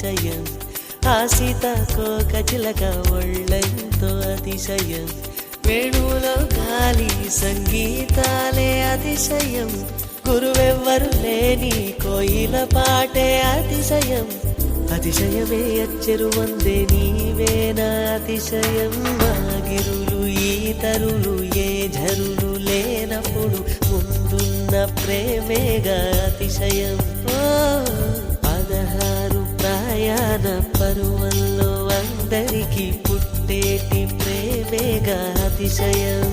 అతిశయం, ఆ సీతాకోకచిలక ఒళ్ళెంతో అతిశయం, వేణువులో గాలి సంగీతాలే అతిశయం, గురువెవ్వరు లేని కోయిల పాటే అతిశయం, అతిశయమే అచ్చెరు వందే నీవేనా అతిశయం, మాగిరులు ఈతరులు ఏ ఝరులు లేనప్పుడు ముందున్న ప్రేమేగా అతిశయం. 16 ప్రయాణ పరువల్లో అందరికీ పుట్టేటి ప్రేమేగా అతిశయం.